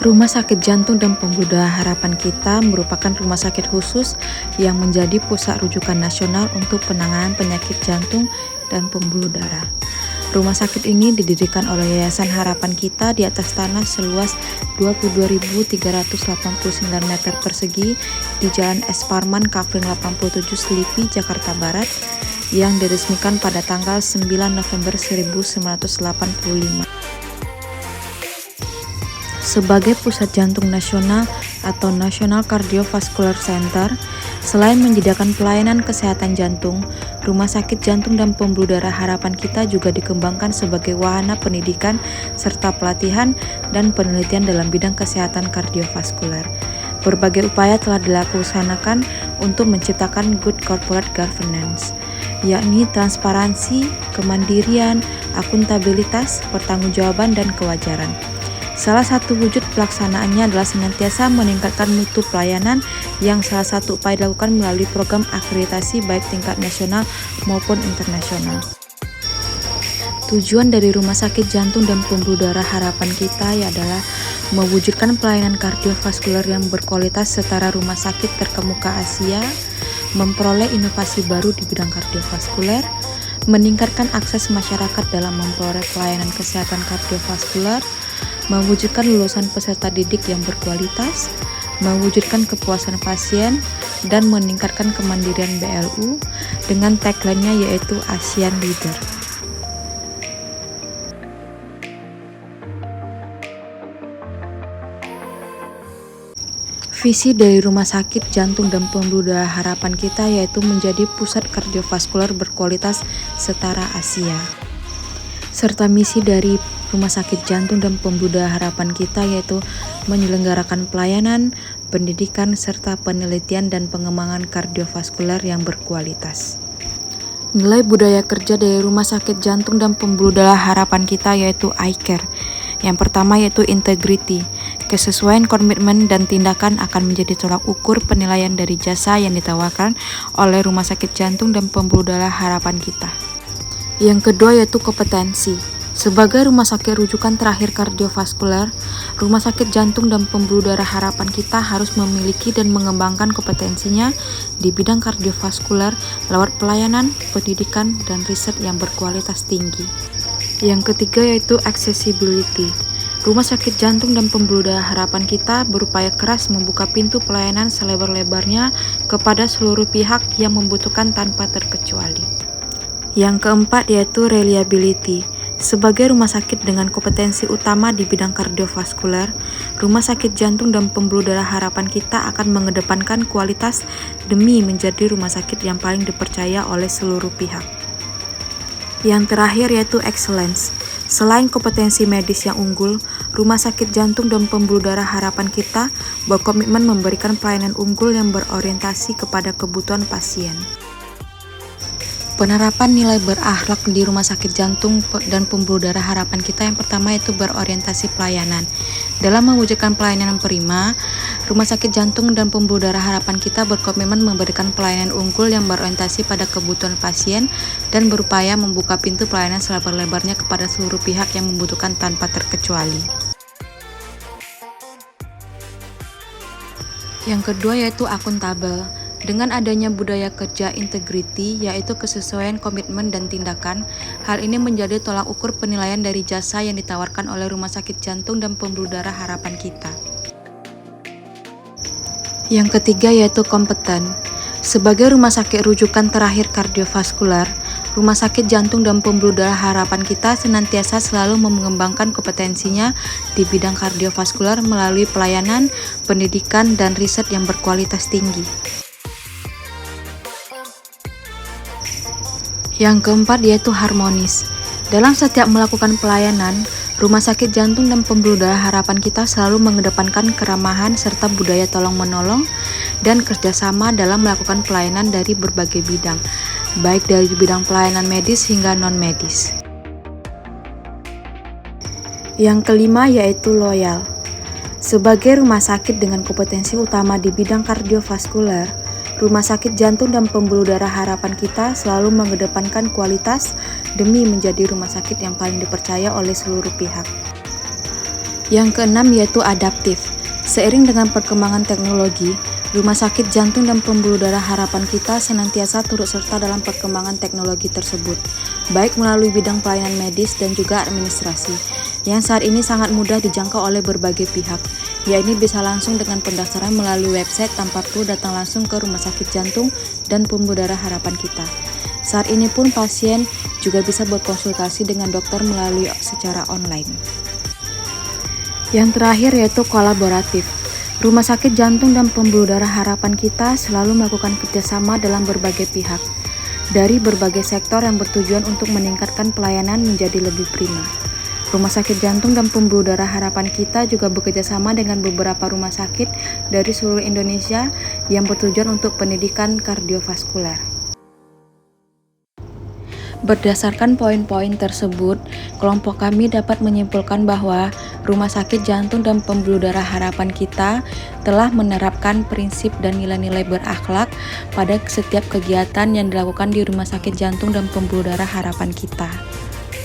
Rumah Sakit Jantung dan Pembuluh Darah Harapan Kita merupakan rumah sakit khusus yang menjadi pusat rujukan nasional untuk penanganan penyakit jantung dan pembuluh darah. Rumah sakit ini didirikan oleh Yayasan Harapan Kita di atas tanah seluas 22.389 meter persegi di Jalan S. Parman, Kavling 87, Selipi, Jakarta Barat, yang diresmikan pada tanggal 9 November 1985. Sebagai pusat jantung nasional atau National Cardiovascular Center, selain menyediakan pelayanan kesehatan jantung, Rumah Sakit Jantung dan Pembuluh Darah Harapan Kita juga dikembangkan sebagai wahana pendidikan serta pelatihan dan penelitian dalam bidang kesehatan kardiovaskuler. Berbagai upaya telah dilaksanakan untuk menciptakan good corporate governance, yakni transparansi, kemandirian, akuntabilitas, pertanggungjawaban, dan kewajaran. Salah satu wujud pelaksanaannya adalah senantiasa meningkatkan mutu pelayanan yang salah satu upaya dilakukan melalui program akreditasi baik tingkat nasional maupun internasional. Tujuan dari Rumah Sakit Jantung dan Pembuluh Darah Harapan Kita adalah mewujudkan pelayanan kardiovaskuler yang berkualitas setara rumah sakit terkemuka Asia, memperoleh inovasi baru di bidang kardiovaskuler, meningkatkan akses masyarakat dalam memperoleh pelayanan kesehatan kardiovaskuler, mewujudkan lulusan peserta didik yang berkualitas, mewujudkan kepuasan pasien, dan meningkatkan kemandirian BLU dengan tagline-nya yaitu ASEAN Leader. Visi dari Rumah Sakit Jantung dan Pembuluh Darah Harapan Kita yaitu menjadi pusat kardiovaskuler berkualitas setara Asia. Serta misi dari Rumah Sakit Jantung dan Pembuluh Darah Harapan Kita yaitu menyelenggarakan pelayanan, pendidikan, serta penelitian dan pengembangan kardiovaskuler yang berkualitas. Nilai budaya kerja dari Rumah Sakit Jantung dan Pembuluh Darah Harapan Kita yaitu I-Care. Yang pertama yaitu integrity. Kesesuaian komitmen dan tindakan akan menjadi tolak ukur penilaian dari jasa yang ditawarkan oleh Rumah Sakit Jantung dan Pembuluh Darah Harapan Kita. Yang kedua yaitu kompetensi. Sebagai rumah sakit rujukan terakhir kardiovaskuler, Rumah Sakit Jantung dan Pembuluh Darah Harapan Kita harus memiliki dan mengembangkan kompetensinya di bidang kardiovaskuler lewat pelayanan, pendidikan, dan riset yang berkualitas tinggi. Yang ketiga yaitu accessibility. Rumah Sakit Jantung dan Pembuluh Darah Harapan Kita berupaya keras membuka pintu pelayanan selebar-lebarnya kepada seluruh pihak yang membutuhkan tanpa terkecuali. Yang keempat yaitu reliability. Sebagai rumah sakit dengan kompetensi utama di bidang kardiovaskuler, Rumah Sakit Jantung dan Pembuluh Darah Harapan Kita akan mengedepankan kualitas demi menjadi rumah sakit yang paling dipercaya oleh seluruh pihak. Yang terakhir yaitu excellence. Selain kompetensi medis yang unggul, Rumah Sakit Jantung dan Pembuluh Darah Harapan Kita berkomitmen memberikan pelayanan unggul yang berorientasi kepada kebutuhan pasien. Penerapan nilai berakhlak di Rumah Sakit Jantung dan Pembuluh Darah Harapan Kita yang pertama yaitu berorientasi pelayanan. Dalam mewujudkan pelayanan yang prima, Rumah Sakit Jantung dan Pembuluh Darah Harapan Kita berkomitmen memberikan pelayanan unggul yang berorientasi pada kebutuhan pasien dan berupaya membuka pintu pelayanan selebar-lebarnya kepada seluruh pihak yang membutuhkan tanpa terkecuali. Yang kedua yaitu akuntabel. Dengan adanya budaya kerja integrity, yaitu kesesuaian komitmen dan tindakan, hal ini menjadi tolak ukur penilaian dari jasa yang ditawarkan oleh Rumah Sakit Jantung dan Pembuluh Darah Harapan Kita. Yang ketiga yaitu kompeten. Sebagai rumah sakit rujukan terakhir kardiovaskuler, Rumah Sakit Jantung dan Pembuluh Darah Harapan Kita senantiasa selalu mengembangkan kompetensinya di bidang kardiovaskuler melalui pelayanan, pendidikan, dan riset yang berkualitas tinggi. Yang keempat yaitu harmonis. Dalam setiap melakukan pelayanan, Rumah Sakit Jantung dan Pembuluh Darah Harapan Kita selalu mengedepankan keramahan serta budaya tolong-menolong dan kerjasama dalam melakukan pelayanan dari berbagai bidang, baik dari bidang pelayanan medis hingga non-medis. Yang kelima yaitu loyal. Sebagai rumah sakit dengan kompetensi utama di bidang kardiovaskuler, Rumah Sakit Jantung dan Pembuluh Darah Harapan Kita selalu mengedepankan kualitas demi menjadi rumah sakit yang paling dipercaya oleh seluruh pihak. Yang keenam yaitu adaptif. Seiring dengan perkembangan teknologi, Rumah Sakit Jantung dan Pembuluh Darah Harapan Kita senantiasa turut serta dalam perkembangan teknologi tersebut, baik melalui bidang pelayanan medis dan juga administrasi, yang saat ini sangat mudah dijangkau oleh berbagai pihak, yaitu bisa langsung dengan pendaftaran melalui website tanpa perlu datang langsung ke Rumah Sakit Jantung dan Pembuluh Darah Harapan Kita. Saat ini pun pasien juga bisa berkonsultasi dengan dokter melalui secara online. Yang terakhir yaitu kolaboratif. Rumah Sakit Jantung dan Pembuluh Darah Harapan Kita selalu melakukan kerjasama dalam berbagai pihak, dari berbagai sektor yang bertujuan untuk meningkatkan pelayanan menjadi lebih prima. Rumah Sakit Jantung dan Pembuluh Darah Harapan Kita juga bekerjasama dengan beberapa rumah sakit dari seluruh Indonesia yang bertujuan untuk pendidikan kardiovaskuler. Berdasarkan poin-poin tersebut, kelompok kami dapat menyimpulkan bahwa Rumah Sakit Jantung dan Pembuluh Darah Harapan Kita telah menerapkan prinsip dan nilai-nilai berakhlak pada setiap kegiatan yang dilakukan di Rumah Sakit Jantung dan Pembuluh Darah Harapan Kita.